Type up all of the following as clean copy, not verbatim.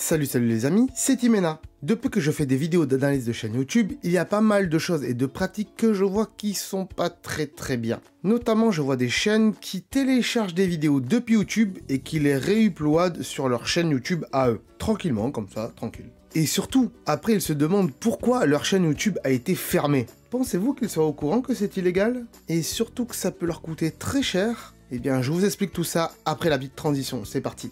Salut les amis, c'est Timena. Depuis que je fais des vidéos d'analyse de chaîne YouTube, il y a pas mal de choses et de pratiques que je vois qui sont pas très bien. Notamment, je vois des chaînes qui téléchargent des vidéos depuis YouTube et qui les réuploadent sur leur chaîne YouTube à eux. Tranquillement, comme ça, tranquille. Et surtout, après ils se demandent pourquoi leur chaîne YouTube a été fermée. Pensez-vous qu'ils soient au courant que c'est illégal? Et surtout que ça peut leur coûter très cher? Eh bien, je vous explique tout ça après la petite transition, c'est parti.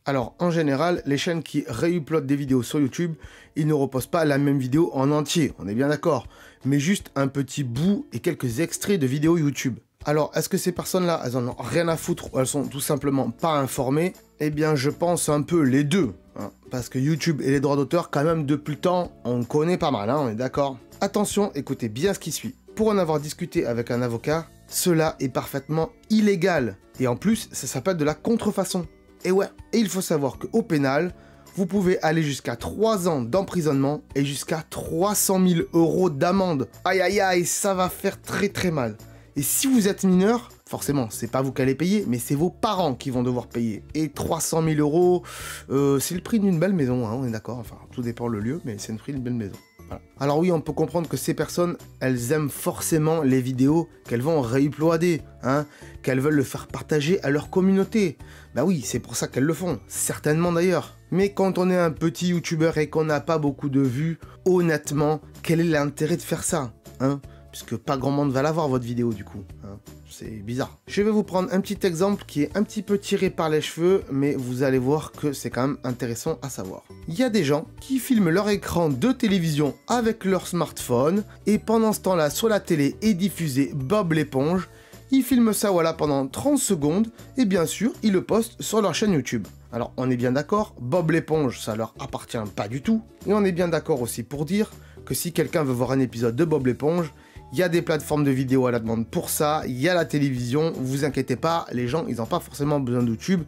Alors, en général, les chaînes qui réuploadent des vidéos sur YouTube, ils ne repostent pas la même vidéo en entier, on est bien d'accord, mais juste un petit bout et quelques extraits de vidéos YouTube. Alors, est-ce que ces personnes-là, elles en ont rien à foutre ou elles sont tout simplement pas informées? Eh bien, je pense un peu les deux, hein, parce que YouTube et les droits d'auteur, quand même, depuis le temps, on connaît pas mal, hein, on est d'accord? Attention, écoutez bien ce qui suit. Pour en avoir discuté avec un avocat, cela est parfaitement illégal. Et en plus, ça s'appelle de la contrefaçon. Et ouais, et il faut savoir qu'au pénal, vous pouvez aller jusqu'à 3 ans d'emprisonnement et jusqu'à 300 000 € d'amende. Aïe aïe aïe, ça va faire très mal. Et si vous êtes mineur, forcément, c'est pas vous qui allez payer, mais c'est vos parents qui vont devoir payer. Et 300 000 €, c'est le prix d'une belle maison, hein, on est d'accord. Enfin, tout dépend le lieu, mais c'est le prix d'une belle maison. Voilà. Alors oui, on peut comprendre que ces personnes, elles aiment forcément les vidéos qu'elles vont réuploader, hein, qu'elles veulent le faire partager à leur communauté. Bah oui, c'est pour ça qu'elles le font, certainement d'ailleurs. Mais quand on est un petit youtubeur et qu'on n'a pas beaucoup de vues, honnêtement, quel est l'intérêt de faire ça, hein? Puisque pas grand monde va la voir votre vidéo du coup, hein. C'est bizarre. Je vais vous prendre un petit exemple qui est un petit peu tiré par les cheveux, mais vous allez voir que c'est quand même intéressant à savoir. Il y a des gens qui filment leur écran de télévision avec leur smartphone, et pendant ce temps-là, sur la télé est diffusé Bob l'éponge. Ils filment ça voilà pendant 30 secondes, et bien sûr, ils le postent sur leur chaîne YouTube. Alors, on est bien d'accord, Bob l'éponge, ça leur appartient pas du tout, et on est bien d'accord aussi pour dire que si quelqu'un veut voir un épisode de Bob l'éponge, il y a des plateformes de vidéos à la demande pour ça, il y a la télévision, vous inquiétez pas, les gens, ils n'ont pas forcément besoin de YouTube,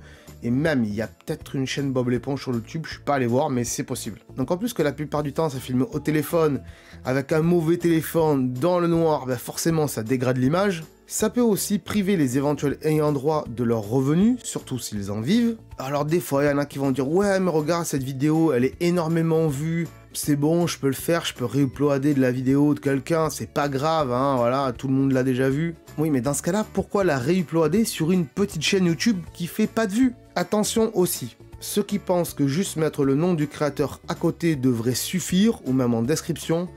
et même, il y a peut-être une chaîne Bob l'éponge sur YouTube, je suis pas allé voir, mais c'est possible. Donc en plus que la plupart du temps, ça filme au téléphone, avec un mauvais téléphone, dans le noir, ben forcément, ça dégrade l'image. Ça peut aussi priver les éventuels ayants droit de leurs revenus, surtout s'ils en vivent. Alors des fois, il y en a qui vont dire « Ouais, mais regarde, cette vidéo, elle est énormément vue. C'est bon, je peux le faire, je peux réuploader de la vidéo de quelqu'un, c'est pas grave, hein, voilà, tout le monde l'a déjà vu. » Oui, mais dans ce cas-là, pourquoi la réuploader sur une petite chaîne YouTube qui fait pas de vues? Attention aussi, ceux qui pensent que juste mettre le nom du créateur à côté devrait suffire, ou même en description,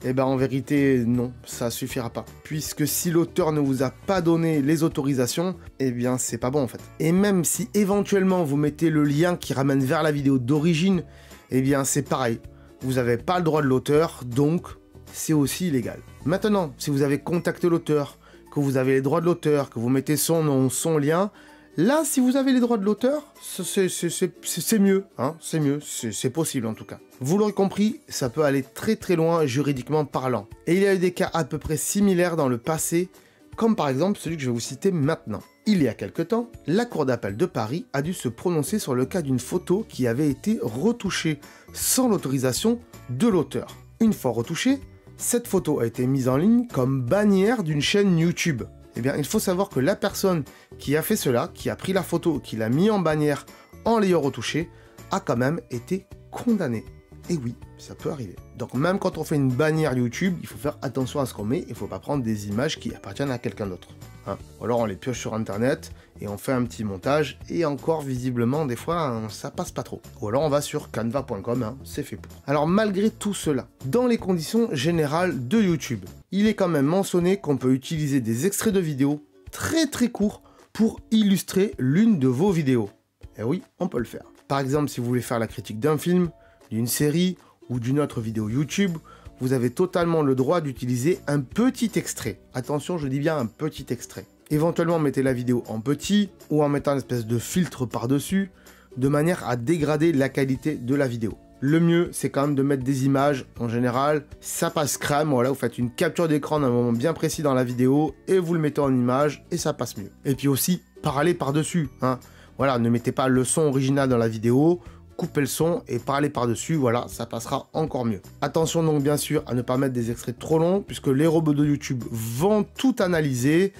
eh ben en vérité, non, ça suffira pas. Puisque si l'auteur ne vous a pas donné les autorisations, eh bien c'est pas bon en fait. Et même si éventuellement vous mettez le lien qui ramène vers la vidéo d'origine, eh bien c'est pareil. Vous n'avez pas le droit de l'auteur, donc c'est aussi illégal. Maintenant, si vous avez contacté l'auteur, que vous avez les droits de l'auteur, que vous mettez son nom, son lien, là, si vous avez les droits de l'auteur, c'est mieux, hein, c'est mieux, c'est possible en tout cas. Vous l'aurez compris, ça peut aller très loin juridiquement parlant. Et il y a eu des cas à peu près similaires dans le passé, comme par exemple celui que je vais vous citer maintenant. Il y a quelque temps, la Cour d'appel de Paris a dû se prononcer sur le cas d'une photo qui avait été retouchée sans l'autorisation de l'auteur. Une fois retouchée, cette photo a été mise en ligne comme bannière d'une chaîne YouTube. Eh bien, il faut savoir que la personne qui a fait cela, qui a pris la photo, qui l'a mis en bannière en l'ayant retouchée, a quand même été condamnée. Et oui, ça peut arriver. Donc même quand on fait une bannière YouTube, il faut faire attention à ce qu'on met, il ne faut pas prendre des images qui appartiennent à quelqu'un d'autre. Hein. Ou alors on les pioche sur internet et on fait un petit montage, et encore visiblement des fois ça passe pas trop. Ou alors on va sur canva.com, hein, c'est fait pour. Alors malgré tout cela, dans les conditions générales de YouTube, il est quand même mentionné qu'on peut utiliser des extraits de vidéos très courts pour illustrer l'une de vos vidéos. Et oui, on peut le faire. Par exemple, si vous voulez faire la critique d'un film, d'une série ou d'une autre vidéo YouTube, vous avez totalement le droit d'utiliser un petit extrait. Attention, je dis bien un petit extrait. Éventuellement, mettez la vidéo en petit ou en mettant une espèce de filtre par-dessus, de manière à dégrader la qualité de la vidéo. Le mieux, c'est quand même de mettre des images, en général, ça passe crème, voilà, vous faites une capture d'écran d'un moment bien précis dans la vidéo, et vous le mettez en image, et ça passe mieux. Et puis aussi, parlez par-dessus, hein. Voilà, ne mettez pas le son original dans la vidéo, coupez le son et parlez par-dessus, voilà, ça passera encore mieux. Attention donc bien sûr à ne pas mettre des extraits trop longs, puisque les robots de YouTube vont tout analyser,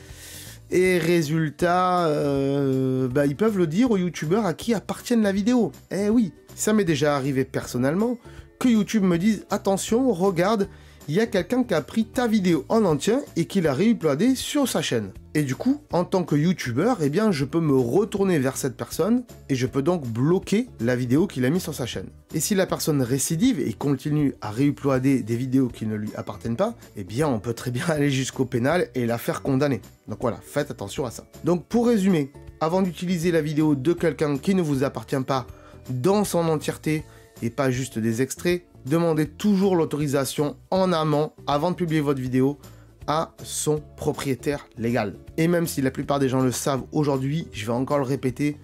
Et résultat, ils peuvent le dire aux youtubeurs à qui appartiennent la vidéo. Eh oui, ça m'est déjà arrivé personnellement que YouTube me dise « Attention, regarde, il y a quelqu'un qui a pris ta vidéo en entier et qui l'a réuploadée sur sa chaîne. » Et du coup, en tant que youtubeur, eh bien, je peux me retourner vers cette personne et je peux donc bloquer la vidéo qu'il a mise sur sa chaîne. Et si la personne récidive et continue à réuploader des vidéos qui ne lui appartiennent pas, eh bien, on peut très bien aller jusqu'au pénal et la faire condamner. Donc voilà, faites attention à ça. Donc pour résumer, avant d'utiliser la vidéo de quelqu'un qui ne vous appartient pas dans son entièreté et pas juste des extraits, demandez toujours l'autorisation en amont avant de publier votre vidéo à son propriétaire légal. Et même si la plupart des gens le savent aujourd'hui, je vais encore le répéter,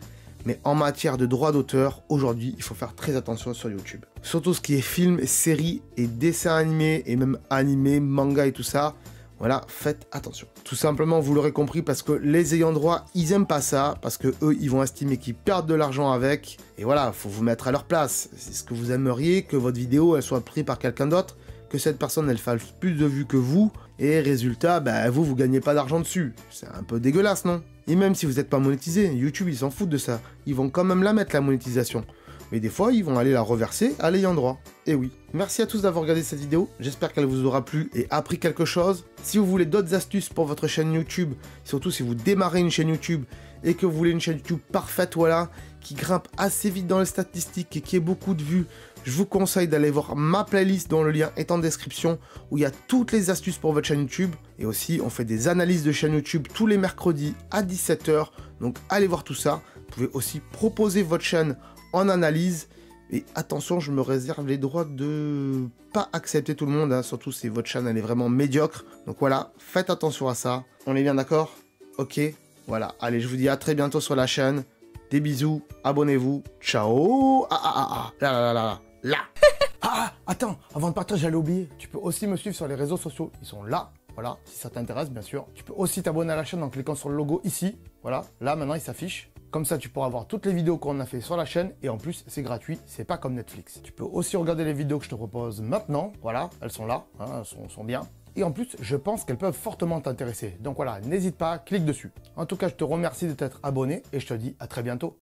mais en matière de droit d'auteur, aujourd'hui, il faut faire très attention sur YouTube. Surtout ce qui est film, séries et dessins animés, et même animés, manga et tout ça, voilà, faites attention. Tout simplement, vous l'aurez compris, parce que les ayants droit, ils aiment pas ça, parce que eux, ils vont estimer qu'ils perdent de l'argent avec, et voilà, faut vous mettre à leur place. C'est ce que vous aimeriez, que votre vidéo, elle soit prise par quelqu'un d'autre, que cette personne, elle fasse plus de vues que vous, et résultat, vous gagnez pas d'argent dessus. C'est un peu dégueulasse, non? Et même si vous n'êtes pas monétisé, YouTube, ils s'en foutent de ça. Ils vont quand même la mettre, la monétisation. Mais des fois, ils vont aller la reverser à l'ayant droit. Et oui. Merci à tous d'avoir regardé cette vidéo. J'espère qu'elle vous aura plu et appris quelque chose. Si vous voulez d'autres astuces pour votre chaîne YouTube, surtout si vous démarrez une chaîne YouTube et que vous voulez une chaîne YouTube parfaite, voilà, qui grimpe assez vite dans les statistiques et qui ait beaucoup de vues, je vous conseille d'aller voir ma playlist dont le lien est en description, où il y a toutes les astuces pour votre chaîne YouTube. Et aussi, on fait des analyses de chaîne YouTube tous les mercredis à 17 h. Donc allez voir tout ça. Vous pouvez aussi proposer votre chaîne en analyse. Et attention, je me réserve les droits de pas accepter tout le monde, hein, surtout si votre chaîne elle est vraiment médiocre. Donc voilà, faites attention à ça. On est bien d'accord? Ok, voilà. Allez, je vous dis à très bientôt sur la chaîne. Des bisous, abonnez-vous. Ciao. Là. Attends, avant de partir, j'allais oublier. Tu peux aussi me suivre sur les réseaux sociaux. Ils sont là. Voilà, si ça t'intéresse, bien sûr. Tu peux aussi t'abonner à la chaîne en cliquant sur le logo ici. Voilà, là, maintenant, il s'affiche. Comme ça, tu pourras voir toutes les vidéos qu'on a fait sur la chaîne. Et en plus, c'est gratuit, c'est pas comme Netflix. Tu peux aussi regarder les vidéos que je te propose maintenant. Voilà, elles sont là, hein, elles sont bien. Et en plus, je pense qu'elles peuvent fortement t'intéresser. Donc voilà, n'hésite pas, clique dessus. En tout cas, je te remercie de t'être abonné et je te dis à très bientôt.